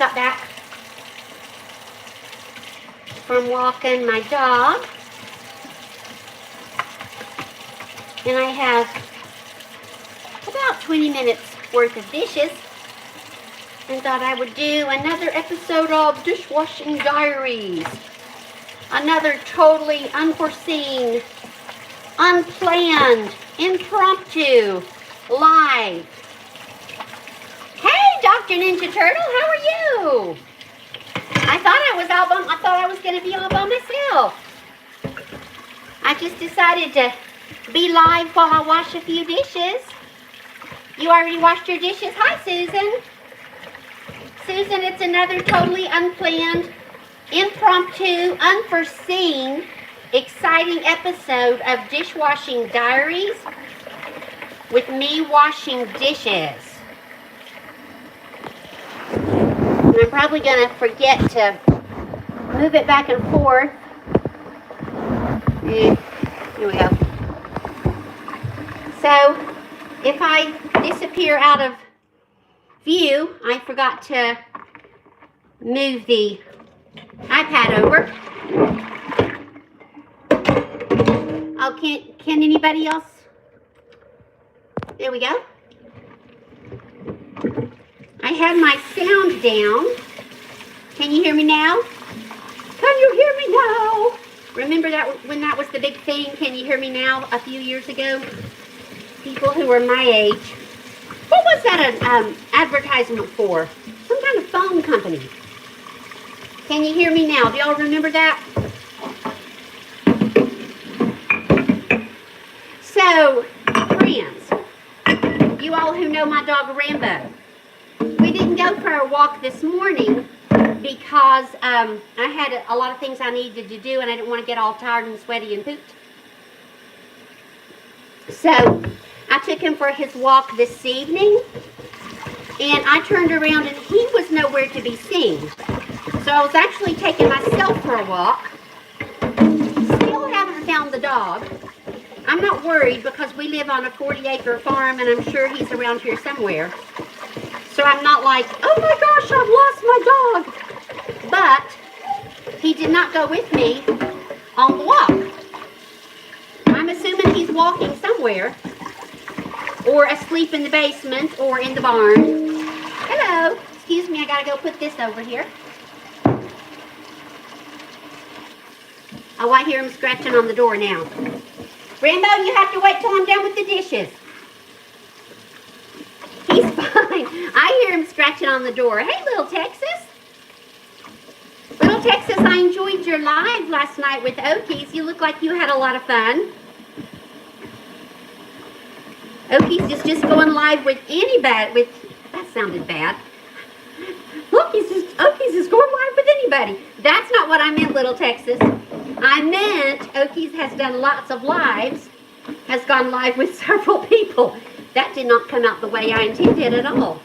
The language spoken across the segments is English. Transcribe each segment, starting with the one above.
got back from walking my dog. And I have about 20 minutes worth of dishes. And thought I would do another episode of Dishwashing Diaries. Another totally unforeseen, unplanned, impromptu, live. Hey, Dr. Ninja Turtle, how are you? I thought I was going to be all by myself. I just decided to be live while I wash a few dishes. You already washed your dishes? Hi, Susan. Susan, it's another totally unplanned, impromptu, unforeseen, exciting episode of Dishwashing Diaries with me washing dishes. And I'm probably going to forget to move it back and forth. Here we go. So, if I disappear out of view, I forgot to move the iPad over. Oh, can anybody else? There we go. I have my sound down. Can you hear me now? Can you hear me now? Remember that when that was the big thing, can you hear me now, a few years ago? People who were my age. What was that an advertisement for? Some kind of phone company. Can you hear me now? Do y'all remember that? So, friends, you all who know my dog Rambo, we didn't go for a walk this morning because I had a lot of things I needed to do and I didn't want to get all tired and sweaty and pooped. So, I took him for his walk this evening, and I turned around and he was nowhere to be seen. So I was actually taking myself for a walk. Still haven't found the dog. I'm not worried because we live on a 40-acre farm and I'm sure he's around here somewhere. So I'm not like, oh my gosh, I've lost my dog. But he did not go with me on the walk. I'm assuming he's walking somewhere, or asleep in the basement, or in the barn. Hello. Excuse me, I gotta go put this over here. Oh, I hear him scratching on the door now. Rambo, you have to wait till I'm done with the dishes. He's fine. I hear him scratching on the door. Hey, little Texas. Little Texas, I enjoyed your live last night with Okies. You look like you had a lot of fun. Okies is just going live with anybody. That sounded bad. Okies is going live with anybody. That's not what I meant, little Texas. I meant Okies has done lots of lives, has gone live with several people. That did not come out the way I intended at all.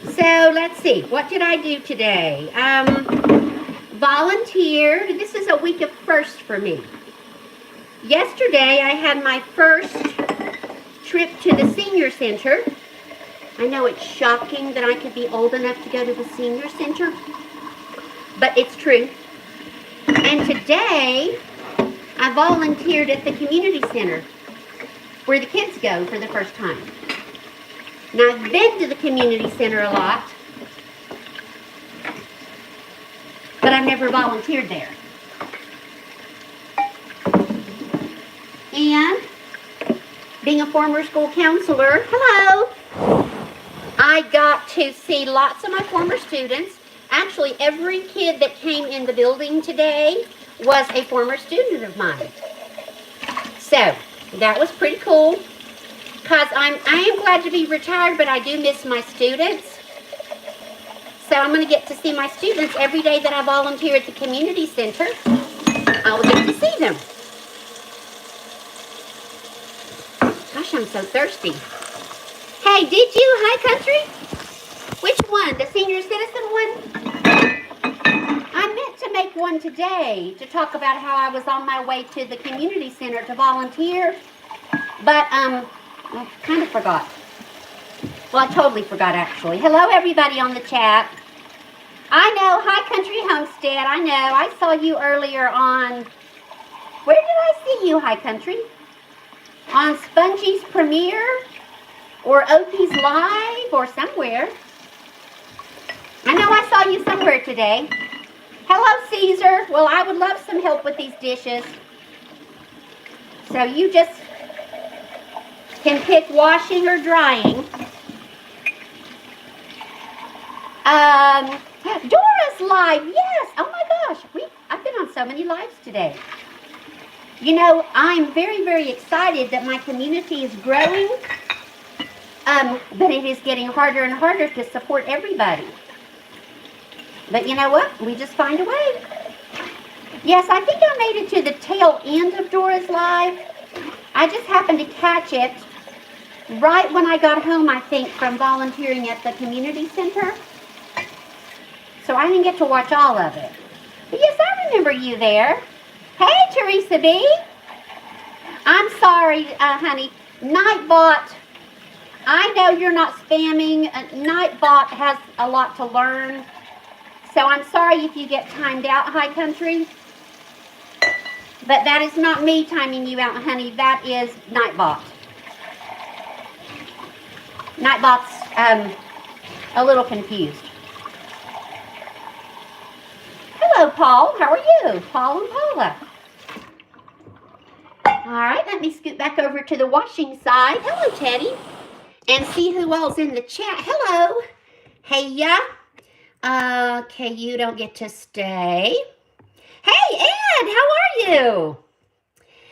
So, let's see. What did I do today? Volunteered. This is a week of first for me. Yesterday, I had my first trip to the senior center. I know it's shocking that I could be old enough to go to the senior center, but it's true. And today, I volunteered at the community center, where the kids go for the first time. Now, I've been to the community center a lot, but I've never volunteered there. And being a former school counselor, hello, I got to see lots of my former students. Actually, every kid that came in the building today was a former student of mine. So, that was pretty cool. Because I am glad to be retired, but I do miss my students. So I'm going to get to see my students every day that I volunteer at the community center. I will get to see them. Gosh, I'm so thirsty. Hey, did you? Hi, country? Which one? The senior citizen one? I meant to make one today to talk about how I was on my way to the community center to volunteer. But, I kind of forgot. Well, I totally forgot, actually. Hello, everybody on the chat. I know, High Country Homestead. I know. I saw you earlier on... Where did I see you, High Country? On Spongie's Premiere? Or Opie's Live? Or somewhere. I know I saw you somewhere today. Hello, Caesar. Well, I would love some help with these dishes. So you just can pick washing or drying. Dora's live. Yes. Oh my gosh. I've been on so many lives today. You know, I'm very, very excited that my community is growing. But it is getting harder and harder to support everybody. But you know what? We just find a way. Yes, I think I made it to the tail end of Dora's live. I just happened to catch it right when I got home, I think, from volunteering at the community center. So I didn't get to watch all of it. But yes, I remember you there. Hey, Teresa B. I'm sorry, honey. Nightbot. I know you're not spamming. Nightbot has a lot to learn. So I'm sorry if you get timed out, High Country. But that is not me timing you out, honey. That is Nightbot. Nightbot's a little confused. Hello, Paul. How are you? Paul and Paula. All right, let me scoot back over to the washing side. Hello, Teddy. And see who all's in the chat. Hello. Hey, ya. Okay, you don't get to stay. Hey, Ed, how are you?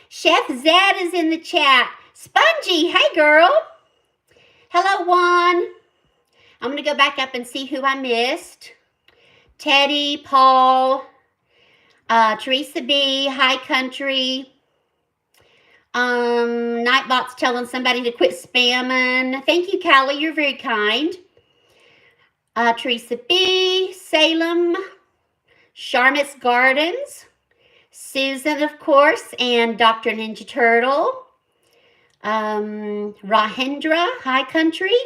Chef Zed is in the chat. Spongy, hey, girl. Hello, Juan. I'm going to go back up and see who I missed. Teddy, Paul, Teresa B, High Country. Nightbot's telling somebody to quit spamming. Thank you, Callie. You're very kind. Teresa B, Salem, Charmot's Gardens, Susan, of course, and Dr. Ninja Turtle. Rahendra, High Country.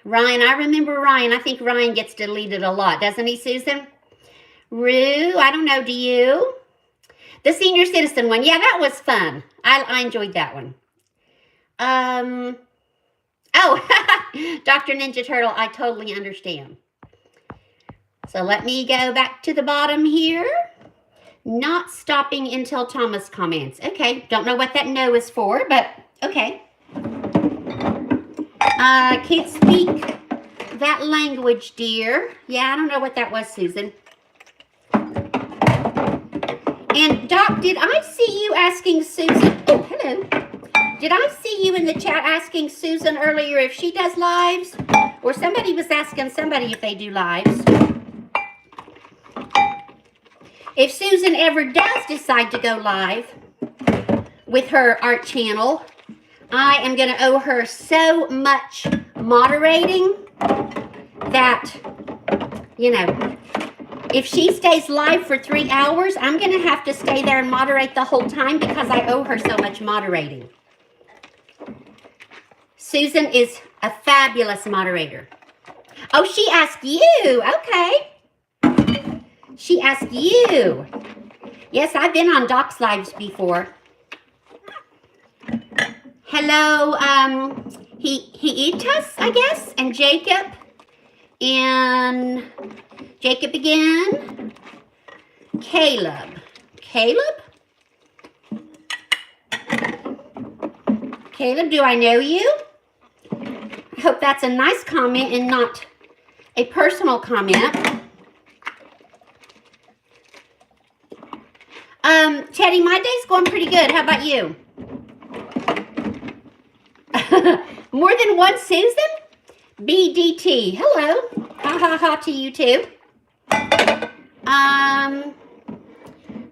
Ryan, I remember Ryan. I think Ryan gets deleted a lot, doesn't he, Susan? Rue, I don't know, do you? The senior citizen one. Yeah, that was fun. I enjoyed that one. Oh, Dr. Ninja Turtle, I totally understand. So let me go back to the bottom here. Not stopping until Thomas comments. Okay, don't know what that no is for, but okay. Can't speak that language, dear. Yeah, I don't know what that was, Susan. And Doc, did I see you asking Susan? Oh, hello. Did I see you in the chat asking Susan earlier if she does lives? Or somebody was asking somebody if they do lives. If Susan ever does decide to go live with her art channel, I am going to owe her so much moderating that, you know, if she stays live for 3 hours, I'm going to have to stay there and moderate the whole time because I owe her so much moderating. Susan is a fabulous moderator. Oh, she asked you. Okay. She asked you. Yes, I've been on Doc's lives before. Hello, Heitas, I guess, and Jacob. And Jacob again. Caleb. Caleb? Caleb, do I know you? I hope that's a nice comment and not a personal comment. Teddy, my day's going pretty good. How about you? More than one Susan? BDT. Hello. Ha ha ha to you too.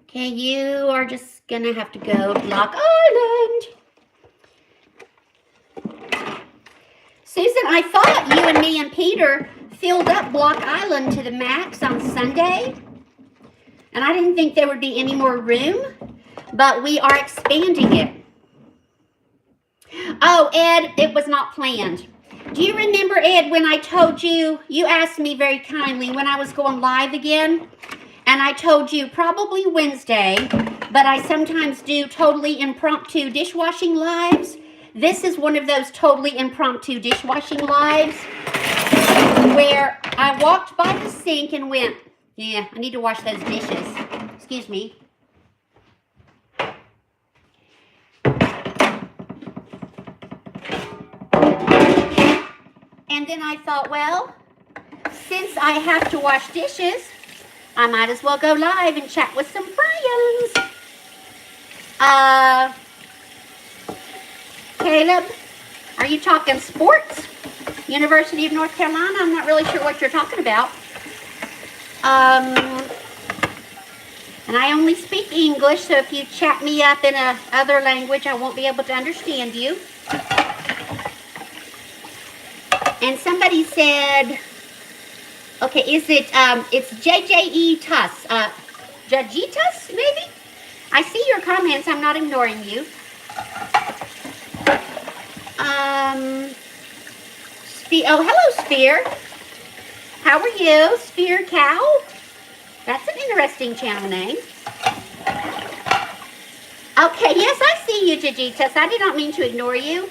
Okay, you are just gonna have to go Block Island. Susan, I thought you and me and Peter filled up Block Island to the max on Sunday. And I didn't think there would be any more room, but we are expanding it. Oh, Ed, it was not planned. Do you remember, Ed, when I told you, you asked me very kindly when I was going live again, and I told you probably Wednesday, but I sometimes do totally impromptu dishwashing lives. This is one of those totally impromptu dishwashing lives where I walked by the sink and went, yeah, I need to wash those dishes. Excuse me. And then I thought, well, since I have to wash dishes, I might as well go live and chat with some friends. Caleb, are you talking sports? University of North Carolina? I'm not really sure what you're talking about. And I only speak English, so if you chat me up in a other language, I won't be able to understand you. And somebody said, okay, is it, it's JJE-tus, Jajitus, maybe? I see your comments, I'm not ignoring you. Oh, hello, Sphere. How are you? Sphere Cow? That's an interesting channel name. Okay, yes, I see you, Jajitas. I did not mean to ignore you.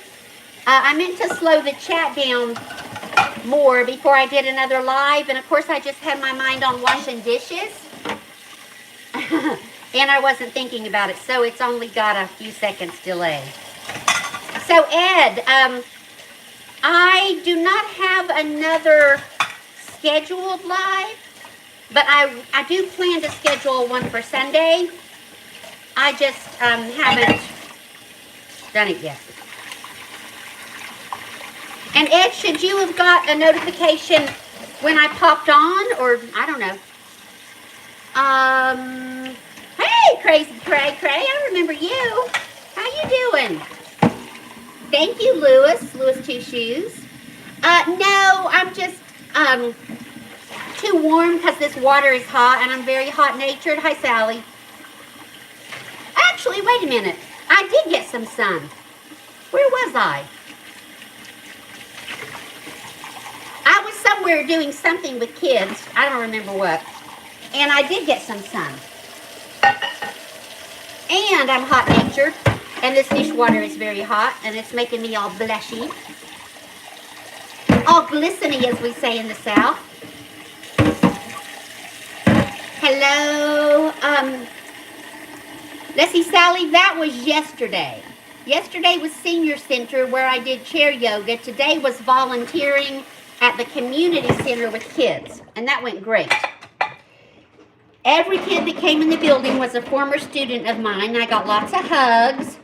I meant to slow the chat down more before I did another live. And, of course, I just had my mind on washing dishes. And I wasn't thinking about it. So it's only got a few seconds delay. So, Ed, I do not have another scheduled live. But I do plan to schedule one for Sunday. I just haven't done it yet. And Ed, should you have got a notification when I popped on? Or, I don't know. Hey, Crazy Cray, I remember you. How you doing? Thank you, Lewis Two Shoes. No, I'm just, too warm because this water is hot and I'm very hot-natured. Hi, Sally. Actually, wait a minute. I did get some sun. Where was I? I was somewhere doing something with kids. I don't remember what. And I did get some sun. And I'm hot-natured. And this dishwater is very hot. And it's making me all blushy. All glistening, as we say in the South. Hello. Let's see, Sally, that was yesterday. Yesterday was senior center where I did chair yoga. Today was volunteering at the community center with kids. And that went great. Every kid that came in the building was a former student of mine. I got lots of hugs.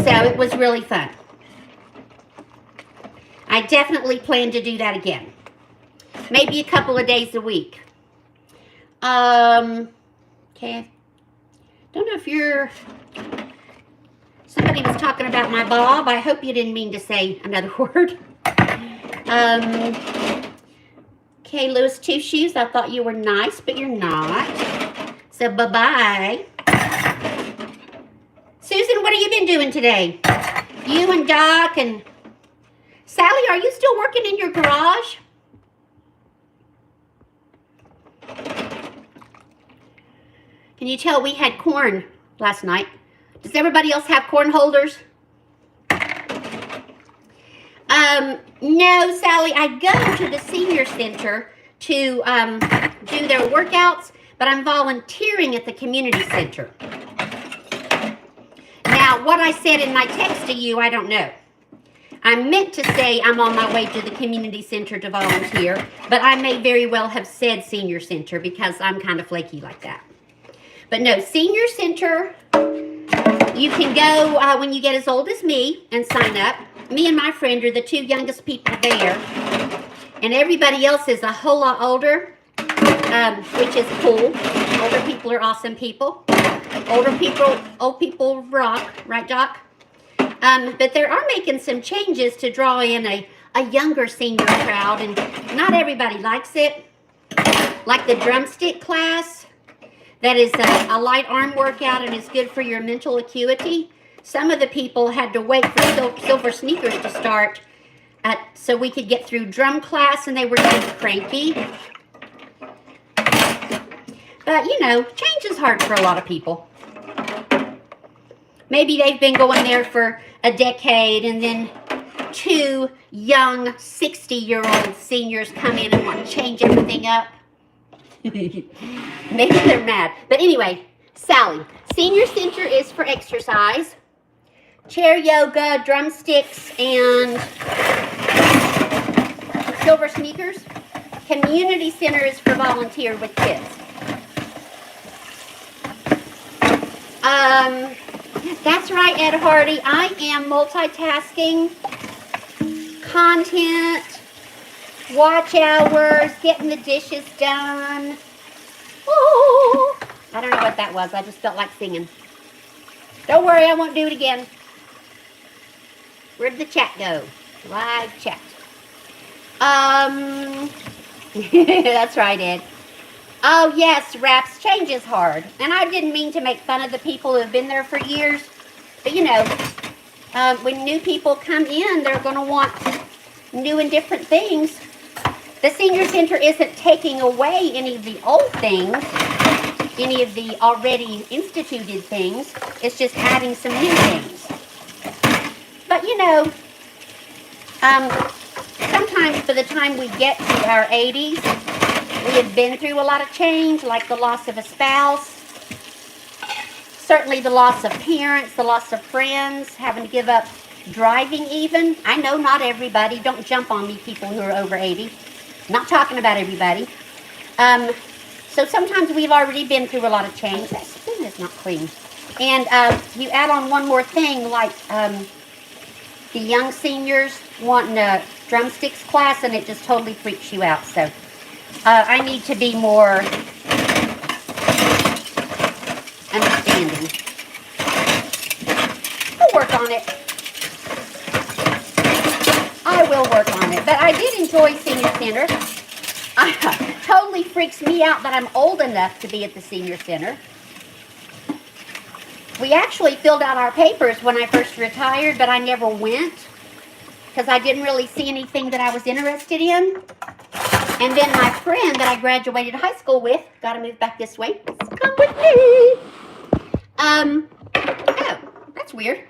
So it was really fun. I definitely plan to do that again. Maybe a couple of days a week. Okay. Don't know if you're... Somebody was talking about my bob. I hope you didn't mean to say another word. Okay, Lewis Two Shoes. I thought you were nice, but you're not. So, bye-bye. Susan, what have you been doing today? You and Doc and... Sally, are you still working in your garage? Can you tell we had corn last night? Does everybody else have corn holders? No, Sally, I go to the senior center to do their workouts, but I'm volunteering at the community center. Now, what I said in my text to you, I don't know. I meant to say I'm on my way to the community center to volunteer, but I may very well have said senior center because I'm kind of flaky like that. But no, senior center, you can go when you get as old as me and sign up. Me and my friend are the two youngest people there, and everybody else is a whole lot older, which is cool. Older people are awesome people. Old people rock, right, Doc? But they are making some changes to draw in a younger senior crowd, and not everybody likes it. Like the drumstick class, that is a light arm workout and is good for your mental acuity. some of the people had to wait for Silver Sneakers to start so we could get through drum class, and they were getting cranky. But, you know, change is hard for a lot of people. Maybe they've been going there for a decade, and then 2 young 60-year-old seniors come in and want to change everything up. Maybe they're mad. But anyway, Sally, Senior Center is for exercise. Chair yoga, drumsticks, and Silver Sneakers. Community Center is for volunteer with kids. That's right, Ed Hardy. I am multitasking. Content, watch hours, getting the dishes done. Oh, I don't know what that was. I just felt like singing. Don't worry, I won't do it again. Where did the chat go? Live chat. That's right, Ed. Oh, yes, Raps, change is hard. And I didn't mean to make fun of the people who have been there for years. But, you know, when new people come in, they're going to want new and different things. The Senior Center isn't taking away any of the old things, any of the already instituted things. It's just adding some new things. But, you know, sometimes by the time we get to our 80s, we have been through a lot of change, like the loss of a spouse, certainly the loss of parents, the loss of friends, having to give up driving even. I know not everybody. Don't jump on me, people who are over 80. Not talking about everybody. So sometimes we've already been through a lot of change. That spoon is not clean. And you add on one more thing, like the young seniors wanting a drumsticks class, and it just totally freaks you out. So I need to be more understanding. We'll work on it. I will work on it. But I did enjoy Senior Center. It totally freaks me out that I'm old enough to be at the Senior Center. We actually filled out our papers when I first retired, but I never went because I didn't really see anything that I was interested in. And then my friend that I graduated high school with, gotta move back this way, come with me. Oh, that's weird.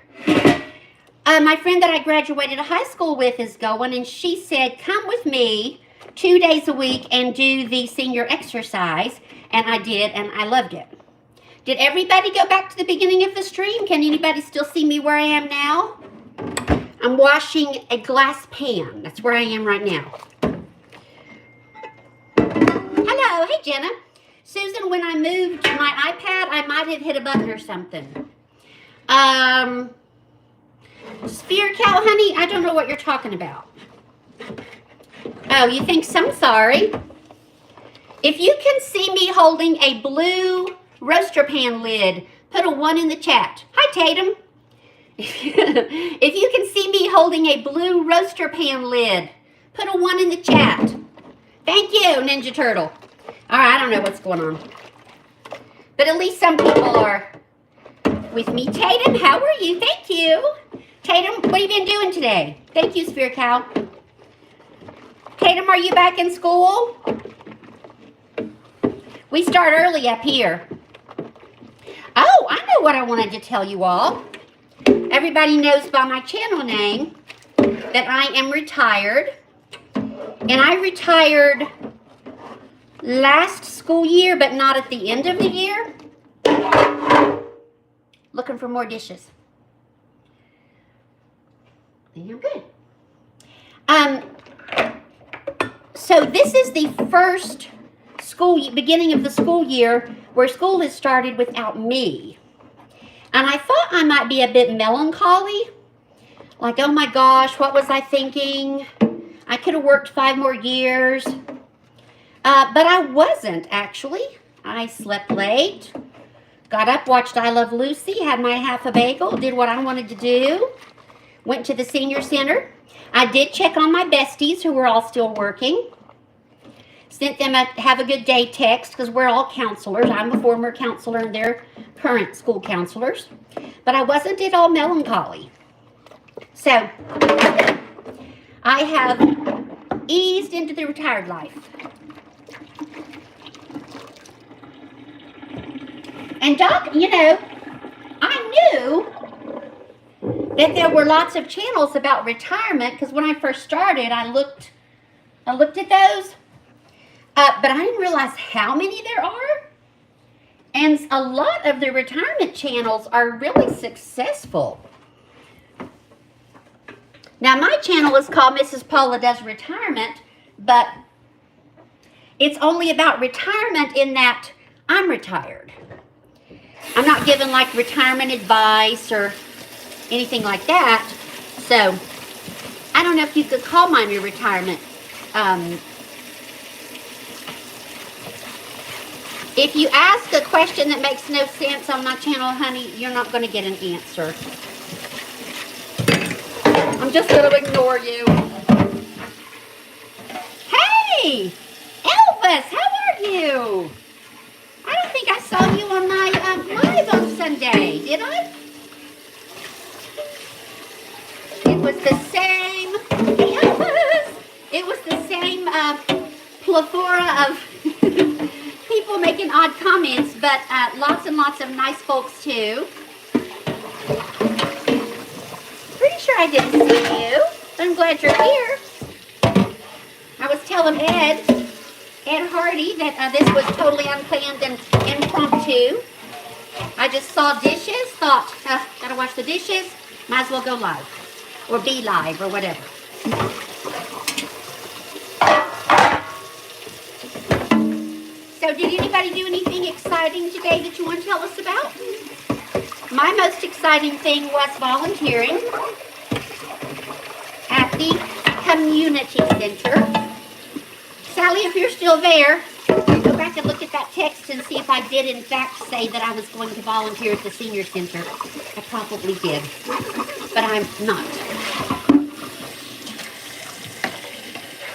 My friend that I graduated high school with is going, and she said, come with me 2 days a week and do the senior exercise. And I did, and I loved it. Did everybody go back to the beginning of the stream? Can anybody still see me where I am now? I'm washing a glass pan. That's where I am right now. Hello, hey Jenna. Susan, when I moved my iPad, I might have hit a button or something. Sphere cow, honey, I don't know what you're talking about. Oh, you think so? I'm sorry. If you can see me holding a blue roaster pan lid, put a 1 in the chat. Hi, Tatum. If you can see me holding a blue roaster pan lid, put a 1 in the chat. Thank you, Ninja Turtle. All right, I don't know what's going on. But at least some people are with me. Tatum, how are you? Thank you. Tatum, what have you been doing today? Thank you, Sphere Cow. Tatum, are you back in school? We start early up here. Oh, I know what I wanted to tell you all. Everybody knows by my channel name that I am retired. And I retired last school year, but not at the end of the year. Looking for more dishes. I'm good. So this is the first beginning of the school year where school has started without me. And I thought I might be a bit melancholy. Like, oh my gosh, what was I thinking? I could have worked 5 more years. But I wasn't, actually. I slept late. Got up, watched I Love Lucy, had my half a bagel, did what I wanted to do. Went to the Senior Center. I did check on my besties who were all still working. Sent them a have a good day text because we're all counselors. I'm a former counselor and they're current school counselors. But I wasn't at all melancholy. So I have eased into the retired life. And Doc, you know, I knew that there were lots of channels about retirement because when I first started, I looked at those, but I didn't realize how many there are. And a lot of the retirement channels are really successful. Now, my channel is called Mrs. Paula Does Retirement, but it's only about retirement in that I'm retired. I'm not giving like retirement advice or anything like that. So, I don't know if you could call mine your retirement. If you ask a question that makes no sense on my channel, honey, you're not going to get an answer. I'm just going to ignore you. Hey, Elvis, how are you? I don't think I saw you on my live on Sunday, did I? It was the same, hey Elvis, it was the same plethora of people making odd comments, but lots and lots of nice folks too. Pretty sure I didn't see you, but I'm glad you're here. I was telling Ed Hardy that this was totally unplanned and impromptu. I just saw dishes, thought, gotta wash the dishes, might as well go live, or be live, or whatever. So did anybody do anything exciting today that you want to tell us about? My most exciting thing was volunteering at the community center. Sally, if you're still there, go back and look at that text and see if I did in fact say that I was going to volunteer at the senior center. I probably did, but I'm not.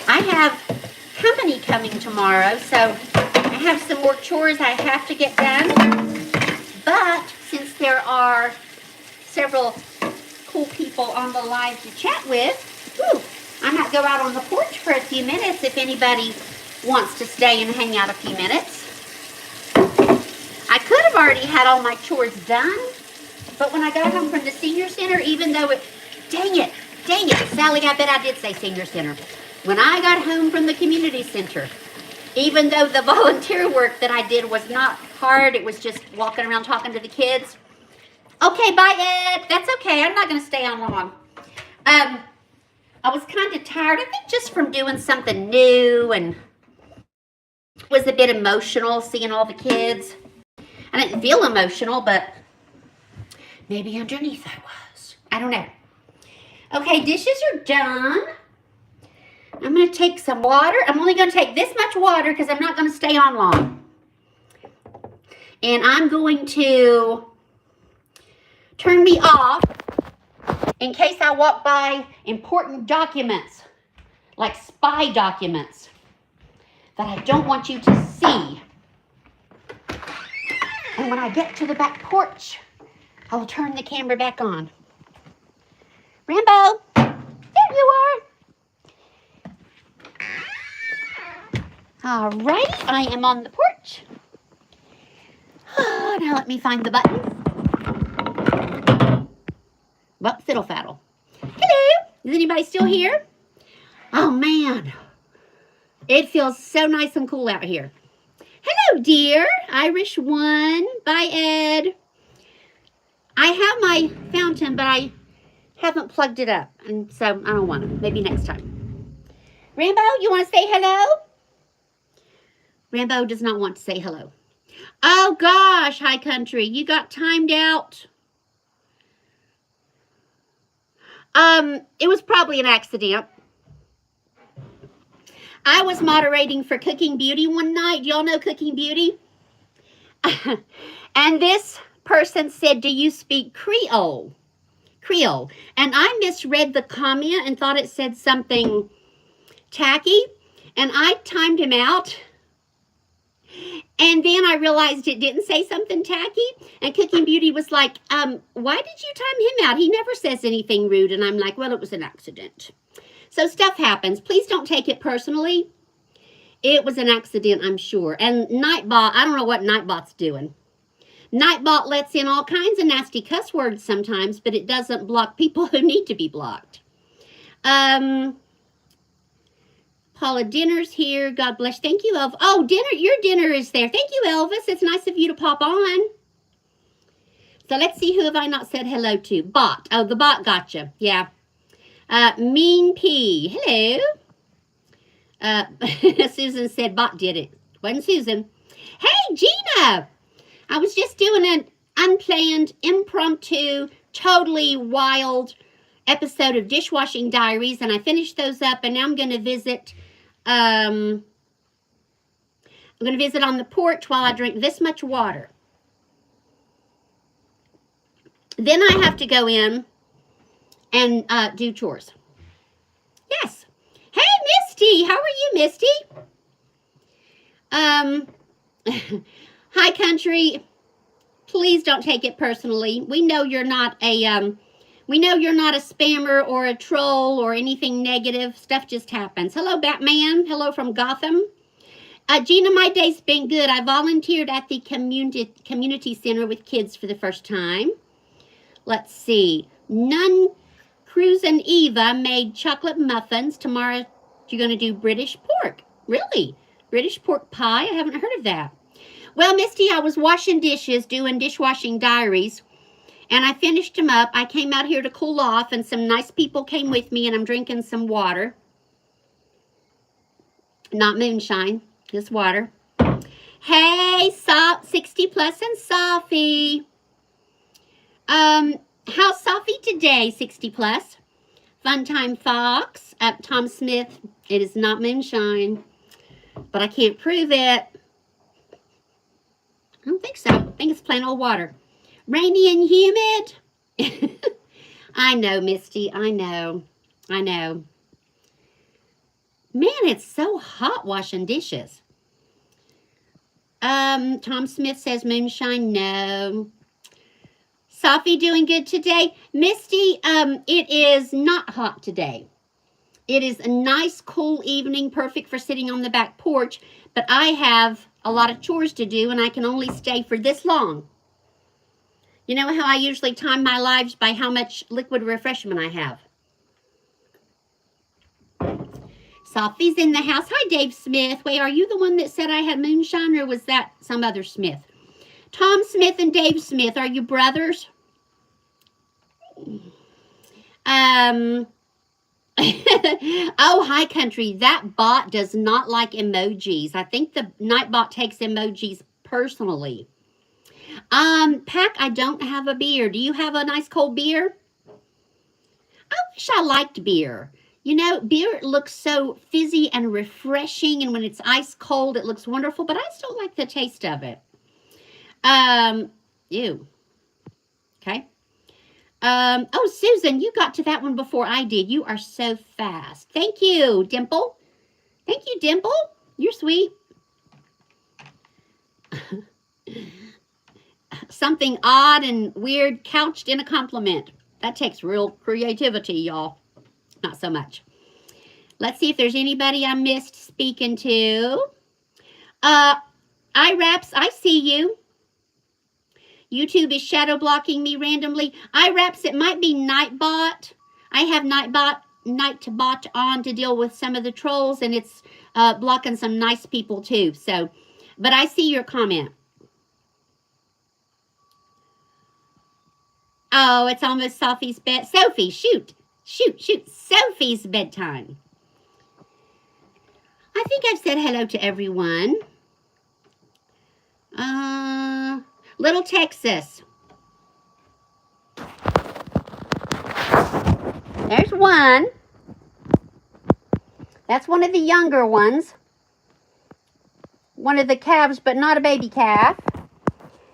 I have company coming tomorrow, so I have some more chores I have to get done. But since there are several cool people on the live to chat with, I might go out on the porch for a few minutes if anybody wants to stay and hang out a few minutes. I could have already had all my chores done, but when I got home from the senior center, even though dang it, Sally, I bet I did say senior center. When I got home from the community center, even though the volunteer work that I did was not hard, it was just walking around talking to the kids. Okay, bye, Ed. That's okay. I'm not going to stay on long. I was kind of tired, I think just from doing something new, and it was a bit emotional seeing all the kids. I didn't feel emotional, but maybe underneath I was. I don't know. Okay, dishes are done. I'm going to take some water. I'm only going to take this much water because I'm not going to stay on long. And I'm going to turn me off in case I walk by important documents, like spy documents, that I don't want you to see. And when I get to the back porch, I will turn the camera back on. Rambo, there you are. Alrighty, I am on the porch. Oh, now let me find the button. Well, fiddle faddle. Hello, is anybody still here? Oh man, it feels so nice and cool out here. Hello, dear. Irish one. Bye, Ed. I have my fountain, but I haven't plugged it up, and so I don't want to. Maybe next time. Rambo, you want to say hello? Rambo does not want to say hello. Oh gosh, High Country, you got timed out. It was probably an accident. I was moderating for Cooking Beauty one night. Y'all know Cooking Beauty? And this person said, do you speak Creole? Creole. And I misread the comment and thought it said something tacky. And I timed him out. And then I realized it didn't say something tacky. And Cooking Beauty was like, why did you time him out? He never says anything rude. And I'm like, well, it was an accident. So stuff happens. Please don't take it personally. It was an accident, I'm sure. And Nightbot, I don't know what Nightbot's doing. Nightbot lets in all kinds of nasty cuss words sometimes, but it doesn't block people who need to be blocked. Paula, dinner's here. God bless. Thank you, Elvis. Oh, your dinner is there. Thank you, Elvis. It's nice of you to pop on. So let's see, who have I not said hello to? Bot. Oh, the bot gotcha. Yeah. Mean P. Hello. Susan said bot did it. Wasn't Susan. Hey, Gina. I was just doing an unplanned, impromptu, totally wild episode of Dishwashing Diaries, and I finished those up, and now I'm going to visit, on the porch while I drink this much water. Then I have to go in and do chores. Yes. Hey, Misty. How are you, Misty? Hi, country. Please don't take it personally. We know you're not a spammer or a troll or anything negative. Stuff just happens. Hello, Batman. Hello from Gotham. Gina, my day's been good. I volunteered at the community center with kids for the first time. Let's see. Nun, Cruz, and Eva made chocolate muffins. Tomorrow, you're going to do British pork. Really? British pork pie? I haven't heard of that. Well, Misty, I was washing dishes, doing Dishwashing Diaries, and I finished them up. I came out here to cool off, and some nice people came with me, and I'm drinking some water. Not moonshine, just water. Hey, 60 plus and Sophie. How's Sophie today, 60 plus? Funtime Fox. Tom Smith, it is not moonshine, but I can't prove it. I don't think so. I think it's plain old water. Rainy and humid. I know, Misty. I know. Man, it's so hot washing dishes. Tom Smith says moonshine. No. Sophie doing good today. Misty, it is not hot today. It is a nice, cool evening, perfect for sitting on the back porch, but I have a lot of chores to do, and I can only stay for this long. You know how I usually time my lives by how much liquid refreshment I have. Sophie's in the house. Hi, Dave Smith. Wait, are you the one that said I had moonshine, or was that some other Smith? Tom Smith and Dave Smith, are you brothers? Oh, hi, country. That bot does not like emojis. I think the Nightbot takes emojis personally. Pack, I don't have a beer. Do you have a nice cold beer? I wish I liked beer. You know, beer looks so fizzy and refreshing, and when it's ice cold, it looks wonderful, but I just don't like the taste of it. Ew. Okay. Oh, Susan, you got to that one before I did. You are so fast. Thank you, Dimple. Thank you, Dimple. You're sweet. Something odd and weird couched in a compliment. That takes real creativity, y'all. Not so much. Let's see if there's anybody I missed speaking to. iWraps, I see you. YouTube is shadow blocking me randomly. iWraps, it might be Nightbot. I have Nightbot on to deal with some of the trolls, and it's blocking some nice people too. So, but I see your comment. Oh, it's almost Sophie's bed. Sophie, shoot. Sophie's bedtime. I think I've said hello to everyone. Little Texas. There's one. That's one of the younger ones. One of the calves, but not a baby calf.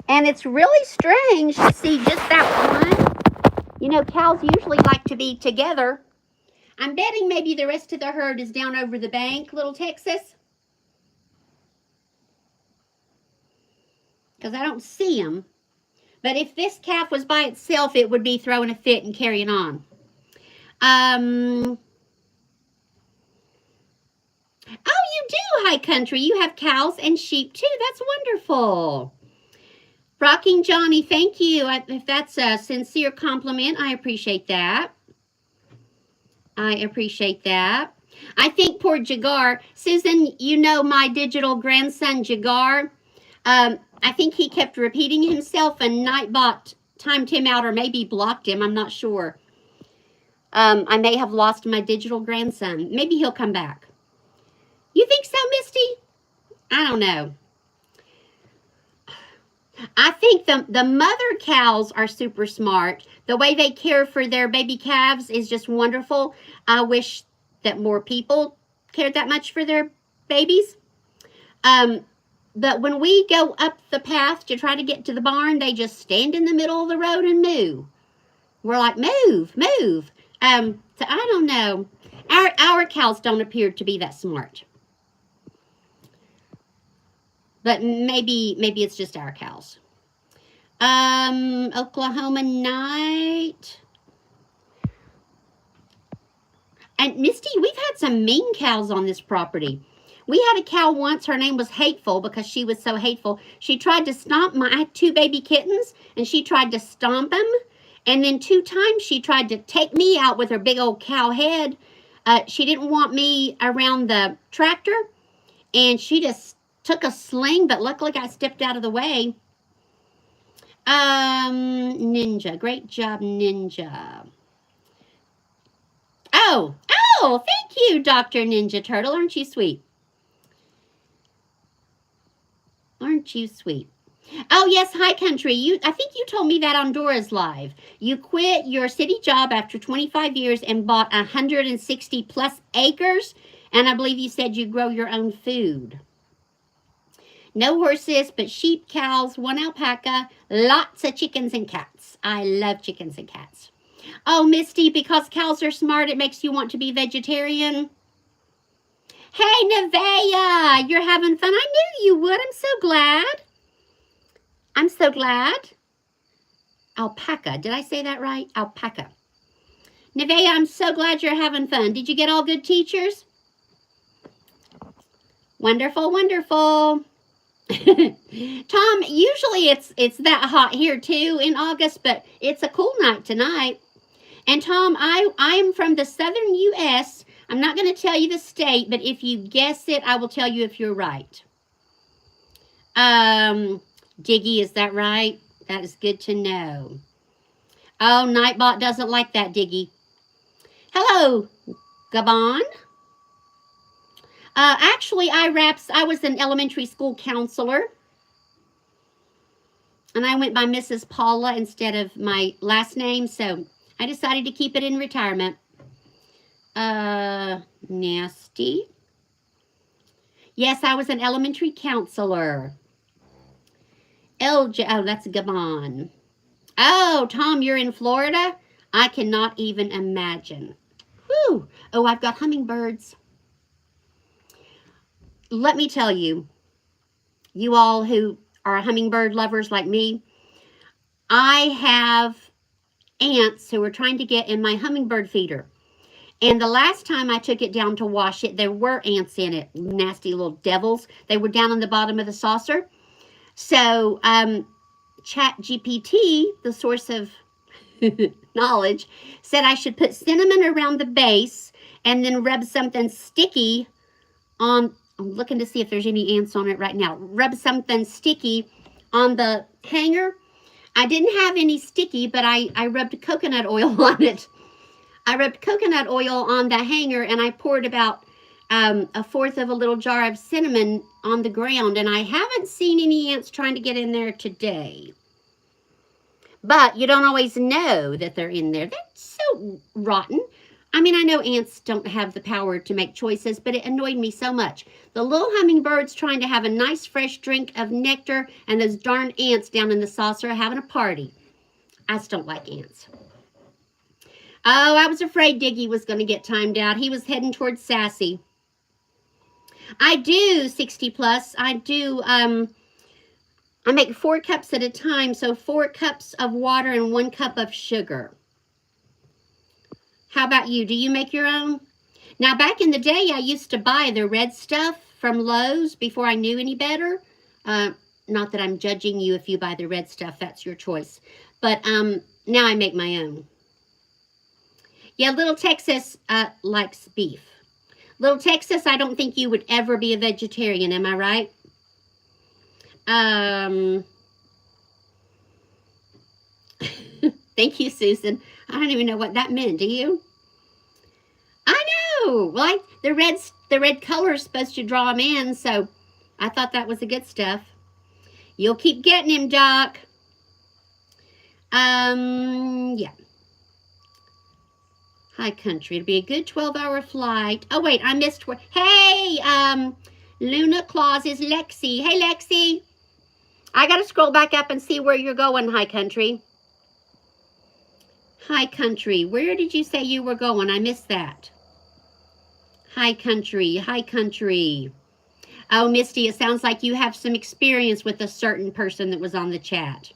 And it's really strange to see just that one. You know, cows usually like to be together. I'm betting maybe the rest of the herd is down over the bank, Little Texas. Because I don't see them. But if this calf was by itself, it would be throwing a fit and carrying on. Oh, you do, High Country. You have cows and sheep, too. That's wonderful. Rocking Johnny, thank you. If that's a sincere compliment, I appreciate that. I appreciate that. I think poor Jagar, Susan, you know my digital grandson Jagar, I think he kept repeating himself and Nightbot timed him out or maybe blocked him. I'm not sure. I may have lost my digital grandson. Maybe he'll come back. You think so, Misty? I don't know. I think the mother cows are super smart. The way they care for their baby calves is just wonderful. I wish that more people cared that much for their babies. But when we go up the path to try to get to the barn, they just stand in the middle of the road and moo. We're like, move, move. So I don't know. Our cows don't appear to be that smart. But maybe it's just our cows. Oklahoma Night. And Misty, we've had some mean cows on this property. We had a cow once, her name was Hateful because she was so hateful. She tried to stomp I had 2 baby kittens, and she tried to stomp them. And then 2 times she tried to take me out with her big old cow head. She didn't want me around the tractor, and she just took a sling, but luckily I stepped out of the way. Ninja, great job, Ninja. Oh, thank you, Dr. Ninja Turtle. Aren't you sweet? Aren't you sweet? Oh, yes, High Country. I think you told me that on Dora's Live. You quit your city job after 25 years and bought 160 plus acres, and I believe you said you grow your own food. No horses, but sheep, cows, 1 alpaca, lots of chickens and cats. I love chickens and cats. Oh, Misty, because cows are smart, it makes you want to be vegetarian. Hey, Nevaeh, you're having fun. I knew you would. I'm so glad. I'm so glad. Alpaca. Did I say that right? Alpaca. Nevaeh, I'm so glad you're having fun. Did you get all good teachers? Wonderful, wonderful. Tom, usually it's that hot here too in August, but it's a cool night tonight. And Tom, I'm from the southern U.S. I'm not going to tell you the state, but if you guess it, I will tell you if you're right. Diggy, is that right? That is good to know. Oh, Nightbot doesn't like that, Diggy. Hello, Gabon. Actually, I was an elementary school counselor. And I went by Mrs. Paula instead of my last name, so I decided to keep it in retirement. Nasty. Yes, I was an elementary counselor. LJ, oh, that's Gabon. Oh, Tom, you're in Florida? I cannot even imagine. Whew. Oh, I've got hummingbirds. Let me tell you, you all who are hummingbird lovers like me, I have ants who are trying to get in my hummingbird feeder. And the last time I took it down to wash it, there were ants in it, nasty little devils. They were down on the bottom of the saucer. So, ChatGPT, the source of knowledge, said I should put cinnamon around the base and then rub something sticky on. I'm looking to see if there's any ants on it right now. Rub something sticky on the hanger. I didn't have any sticky, but I rubbed coconut oil on it. I rubbed coconut oil on the hanger, and I poured about 1/4 of a little jar of cinnamon on the ground, and I haven't seen any ants trying to get in there today. But you don't always know that they're in there. That's so rotten. I mean, I know ants don't have the power to make choices, but it annoyed me so much. The little hummingbirds trying to have a nice fresh drink of nectar, and those darn ants down in the saucer having a party. I just don't like ants. Oh, I was afraid Diggy was going to get timed out. He was heading towards Sassy. I do 60 plus. I do, I make 4 cups at a time. So 4 cups of water and 1 cup of sugar. How about you? Do you make your own? Now, back in the day, I used to buy the red stuff from Lowe's before I knew any better. Not that I'm judging you if you buy the red stuff. That's your choice. But now I make my own. Yeah, Little Texas likes beef. Little Texas, I don't think you would ever be a vegetarian. Am I right? Thank you, Susan. I don't even know what that meant. Do you? I know. Well, the red color is supposed to draw him in, so I thought that was the good stuff. You'll keep getting him, Doc. Yeah. High country. It'll be a good 12-hour flight. Oh, wait, I missed where. Hey, Luna Claus is Lexi. Hey, Lexi. I got to scroll back up and see where you're going, High country. High country. Where did you say you were going? I missed that. High country. High country. Oh, Misty, it sounds like you have some experience with a certain person that was on the chat.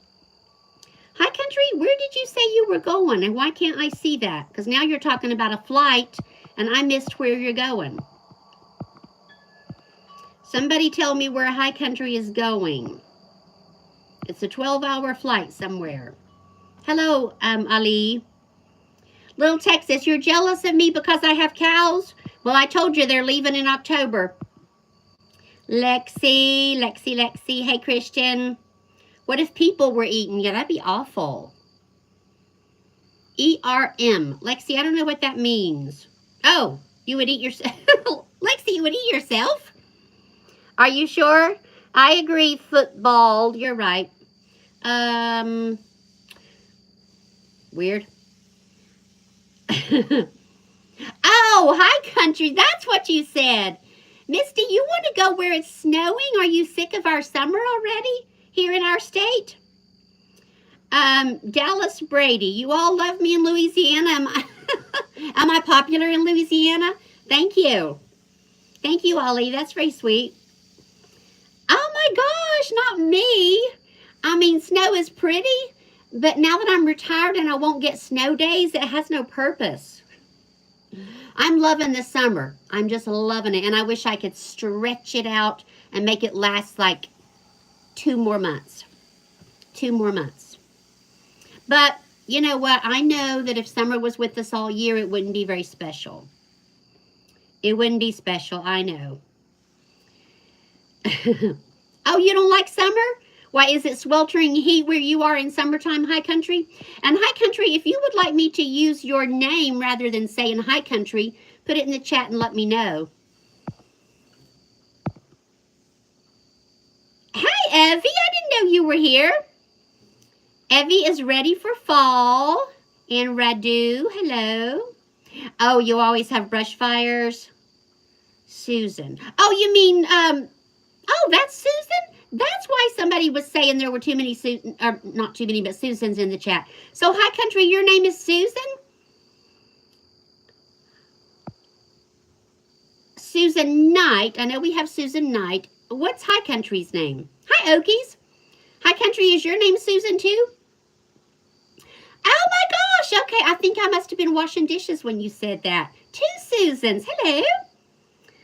High country, where did you say you were going? And why can't I see that? Because now you're talking about a flight, and I missed where you're going. Somebody tell me where High country is going. It's a 12-hour flight somewhere. Hello, Ali. Little Texas, you're jealous of me because I have cows? Well, I told you they're leaving in October. Lexi. Hey, Christian. What if people were eating? Yeah, that'd be awful. ERM. Lexi, I don't know what that means. Oh, you would eat yourself. Lexi, you would eat yourself? Are you sure? I agree, football. You're right. Weird. Oh, High country. That's what you said. Misty, you want to go where it's snowing? Are you sick of our summer already here in our state? Dallas Brady, you all love me in Louisiana. Am I popular in Louisiana? Thank you. Thank you, Ollie. That's very sweet. Oh my gosh, not me. I mean, snow is pretty, but now that I'm retired and I won't get snow days, it has no purpose. I'm loving the summer. I'm just loving it. And I wish I could stretch it out and make it last like 2 more months. 2 more months. But you know what? I know that if summer was with us all year, it wouldn't be very special. It wouldn't be special. I know. Oh, you don't like summer? Why, is it sweltering heat where you are in summertime, High country? And High country, if you would like me to use your name rather than saying High country, put it in the chat and let me know. Hi, Evie. I didn't know you were here. Evie is ready for fall. And Radu, hello. Oh, you always have brush fires? Susan. Oh, you mean, oh, that's Susan? That's why somebody was saying there were too many Susan, or not too many, but Susans in the chat. So, High country, your name is Susan? Susan Knight. I know we have Susan Knight. What's High country's name? Hi, Okies. High country, is your name Susan too? Oh my gosh. Okay, I think I must have been washing dishes when you said that. 2 Susans. Hello.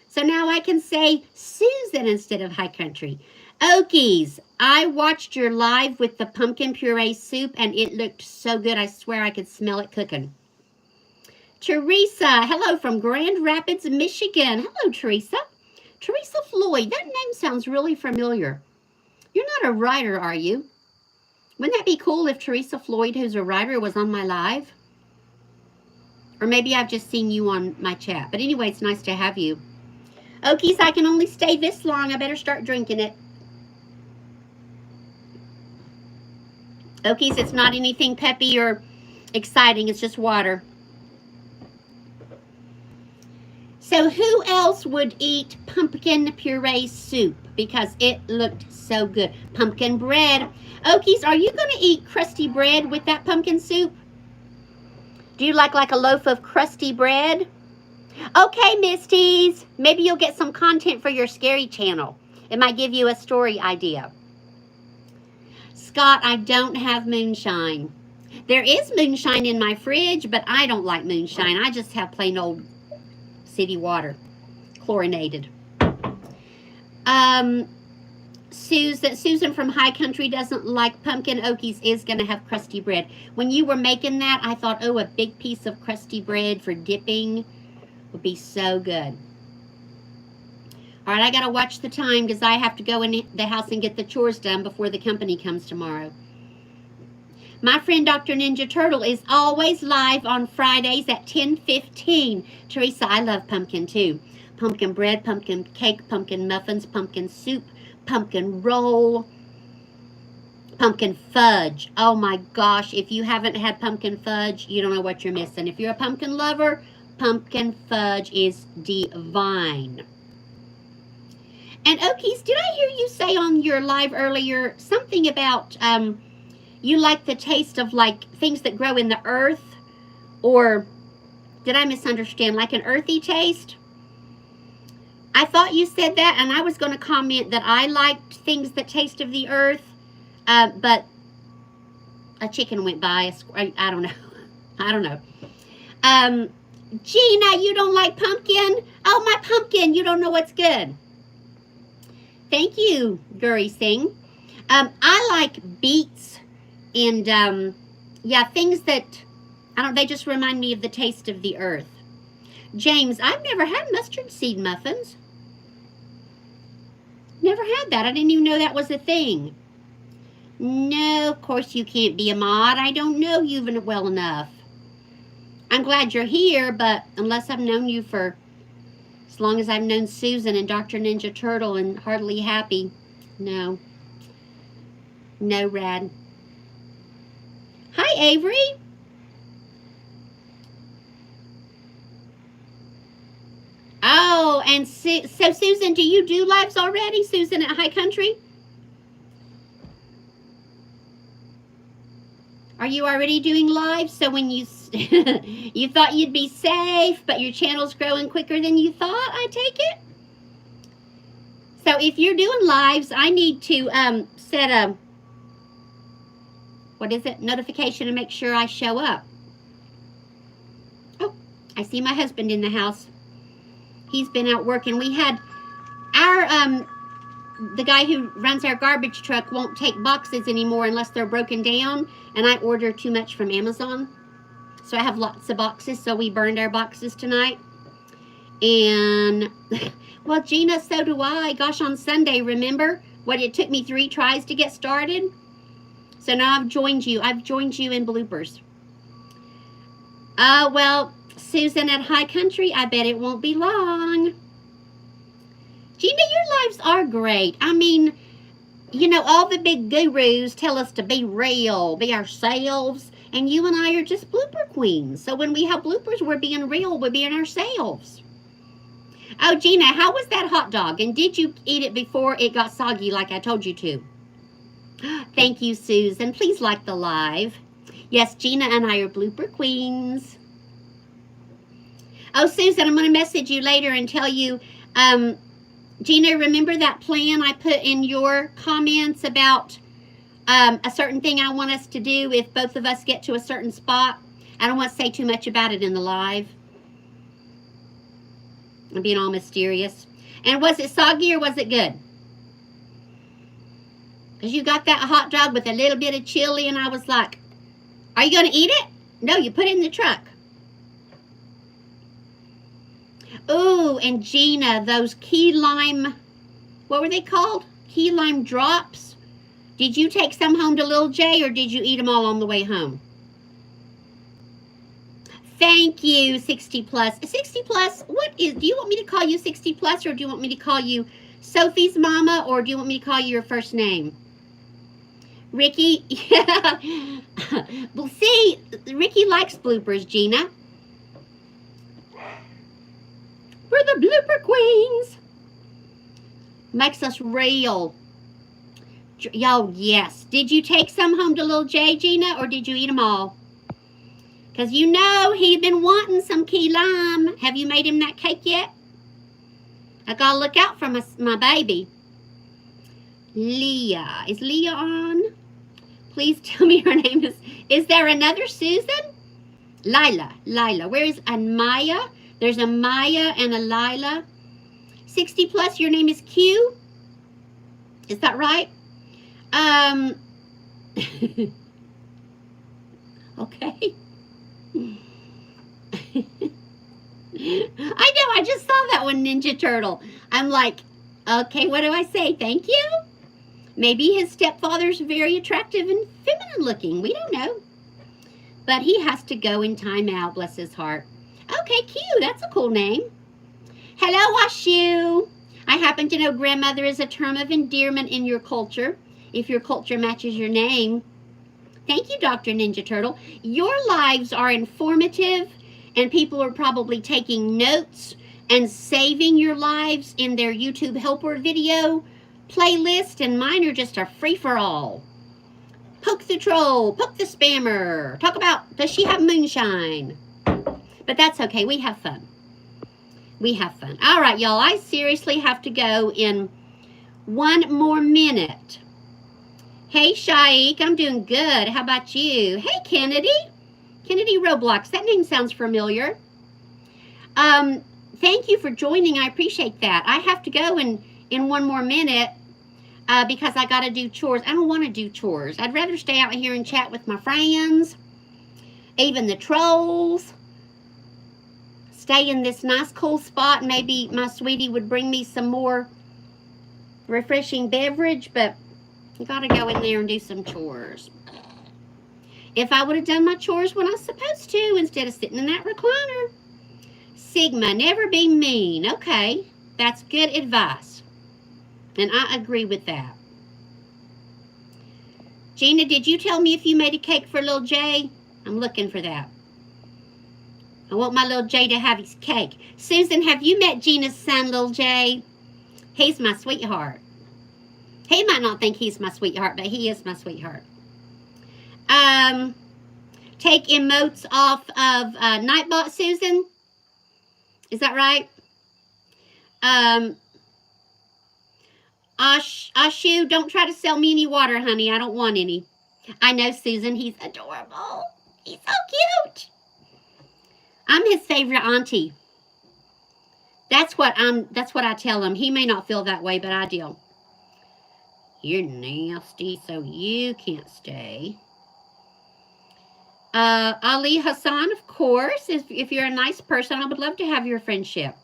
So now I can say Susan instead of High country. Okies, I watched your live with the pumpkin puree soup and it looked so good. I swear I could smell it cooking. Teresa, hello from Grand Rapids, Michigan. Hello, Teresa. Teresa Floyd, that name sounds really familiar. You're not a writer, are you? Wouldn't that be cool if Teresa Floyd, who's a writer, was on my live? Or maybe I've just seen you on my chat. But anyway, it's nice to have you. Okies, I can only stay this long. I better start drinking it. Okies, it's not anything peppy or exciting. It's just water. So who else would eat pumpkin puree soup? Because it looked so good. Pumpkin bread. Okies, are you going to eat crusty bread with that pumpkin soup? Do you like a loaf of crusty bread? Okay, Misties. Maybe you'll get some content for your scary channel. It might give you a story idea. Scott, I don't have moonshine. There is moonshine in my fridge, but I don't like moonshine. I just have plain old city water, chlorinated. Susan from High Country doesn't like pumpkin. Okies is going to have crusty bread. When you were making that, I thought, oh, a big piece of crusty bread for dipping would be so good. All right, I got to watch the time because I have to go in the house and get the chores done before the company comes tomorrow. My friend Dr. Ninja Turtle is always live on Fridays at 10:15. Teresa, I love pumpkin too. Pumpkin bread, pumpkin cake, pumpkin muffins, pumpkin soup, pumpkin roll, pumpkin fudge. Oh my gosh, if you haven't had pumpkin fudge, you don't know what you're missing. If you're a pumpkin lover, pumpkin fudge is divine. And Okies, did I hear you say on your live earlier something about you like the taste of like things that grow in the earth? Or did I misunderstand? Like an earthy taste? I thought you said that, and I was going to comment that I liked things that taste of the earth, but a chicken went by. I don't know. I don't know. Gina, you don't like pumpkin? Oh, my pumpkin. You don't know what's good. Thank you, Guri Singh. I like beets and, yeah, things that, I don't, they just remind me of the taste of the earth. James, I've never had mustard seed muffins. Never had that. I didn't even know that was a thing. No, of course you can't be a mod. I don't know you well enough. I'm glad you're here, but unless I've known you for as long as I've known Susan and Dr. Ninja Turtle and Hardly Happy, no. No, Rad. Hi, Avery. Oh, and so Susan, do you do lives already? Susan at High Country? Are you already doing lives? So when you you thought you'd be safe, but your channel's growing quicker than you thought, I take it? So if you're doing lives, I need to set a, what is it, notification to make sure I show up. Oh, I see my husband in the house. He's been out working. We had our, the guy who runs our garbage truck won't take boxes anymore unless they're broken down. And I order too much from Amazon. So I have lots of boxes. So we burned our boxes tonight. And, well, Gina, so do I. Gosh, on Sunday, remember what it took me 3 tries to get started? So now I've joined you. I've joined you in Bloopers. Well, Susan at High Country, I bet it won't be long. Gina, your lives are great. I mean, you know, all the big gurus tell us to be real, be ourselves, and you and I are just blooper queens. So when we have bloopers, we're being real, we're being ourselves. Oh, Gina, how was that hot dog? And did you eat it before it got soggy like I told you to? Thank you, Susan. Please like the live. Yes, Gina and I are blooper queens. Oh, Susan, I'm going to message you later and tell you, Gina, remember that plan I put in your comments about a certain thing I want us to do if both of us get to a certain spot? I don't want to say too much about it in the live. I'm being all mysterious. And was it soggy or was it good? Because you got that hot dog with a little bit of chili and I was like, are you going to eat it? No, you put it in the truck. Oh, and Gina, those key lime, what were they called? Key lime drops. Did you take some home to Lil J or did you eat them all on the way home? Thank you, 60 plus. 60 plus, what is, do you want me to call you 60 plus or do you want me to call you Sophie's mama or do you want me to call you your first name? Ricky, yeah. Well, see, Ricky likes bloopers, Gina. We're the blooper queens. Makes us real. Yo, yes. Did you take some home to Lil J, Gina, or did you eat them all? Because you know he's been wanting some key lime. Have you made him that cake yet? I gotta look out for my baby. Leah. Is Leah on? Please tell me her name is. Is there another Susan? Lila. Lila. Where is Maya? There's a Maya and a Lila. 60 plus. Your name is Q. Is that right? Okay. I know, I just saw that one, Ninja Turtle. I'm like, okay, what do I say? Thank you? Maybe his stepfather's very attractive and feminine looking. We don't know. But he has to go in timeout, bless his heart. Okay, Q, that's a cool name. Hello, Washu. I happen to know grandmother is a term of endearment in your culture, if your culture matches your name. Thank you, Dr. Ninja Turtle. Your lives are informative, and people are probably taking notes and saving your lives in their YouTube helper video playlist, and mine are just a free-for-all. Poke the troll, poke the spammer, talk about, does she have moonshine? But that's okay, we have fun. We have fun. All right, y'all, I seriously have to go in one more minute. Hey, Shaik, I'm doing good. How about you? Hey, Kennedy. Kennedy Roblox, that name sounds familiar. Thank you for joining. I appreciate that. I have to go in one more minute because I got to do chores. I don't want to do chores. I'd rather stay out here and chat with my friends, even the trolls. Stay in this nice cool spot. Maybe my sweetie would bring me some more refreshing beverage, but I gotta go in there and do some chores. If I would have done my chores when I was supposed to instead of sitting in that recliner. Sigma, never be mean. Okay, that's good advice. And I agree with that. Gina, did you tell me if you made a cake for little Jay? I'm looking for that. I want my little Jay to have his cake. Susan, have you met Gina's son, little Jay? He's my sweetheart. He might not think he's my sweetheart, but he is my sweetheart. Take emotes off of Nightbot, Susan. Is that right? Ashu, don't try to sell me any water, honey. I don't want any. I know, Susan. He's adorable. He's so cute. I'm his favorite auntie. That's what I tell him. He may not feel that way, but I do. You're nasty, so you can't stay. Ali Hassan, of course. If you're a nice person, I would love to have your friendship.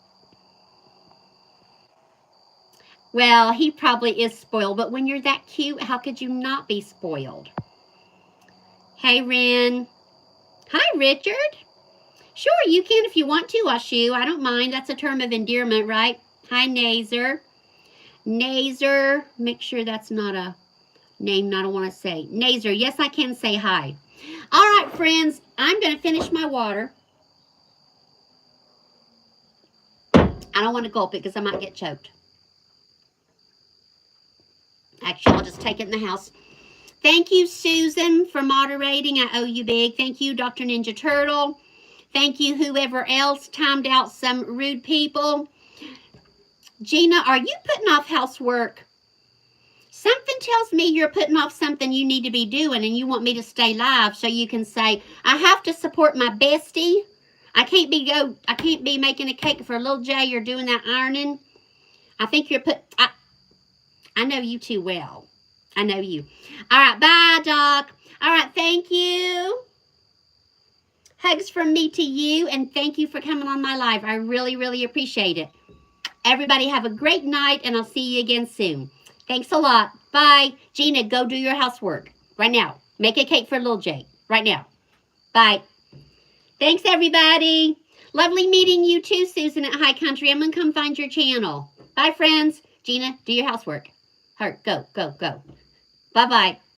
Well, he probably is spoiled, but when you're that cute, how could you not be spoiled? Hey, Ren. Hi, Richard. Sure, you can if you want to, Ashu. I don't mind. That's a term of endearment, right? Hi, Nazer. Nazer. Make sure that's not a name I don't want to say. Nazer. Yes, I can say hi. All right, friends. I'm going to finish my water. I don't want to gulp it because I might get choked. Actually, I'll just take it in the house. Thank you, Susan, for moderating. I owe you big. Thank you, Dr. Ninja Turtle. Thank you, whoever else timed out some rude people. Gina, are you putting off housework? Something tells me you're putting off something you need to be doing and you want me to stay live so you can say, I have to support my bestie. I can't be making a cake for little Jay or doing that ironing. I think you're I know you too well. I know you. All right, bye, Doc. All right, thank you. Hugs from me to you, and thank you for coming on my live. I really, really appreciate it. Everybody have a great night, and I'll see you again soon. Thanks a lot. Bye. Gina, go do your housework right now. Make a cake for little Jay right now. Bye. Thanks, everybody. Lovely meeting you too, Susan at High Country. I'm going to come find your channel. Bye, friends. Gina, do your housework. Go, go, go. Bye-bye.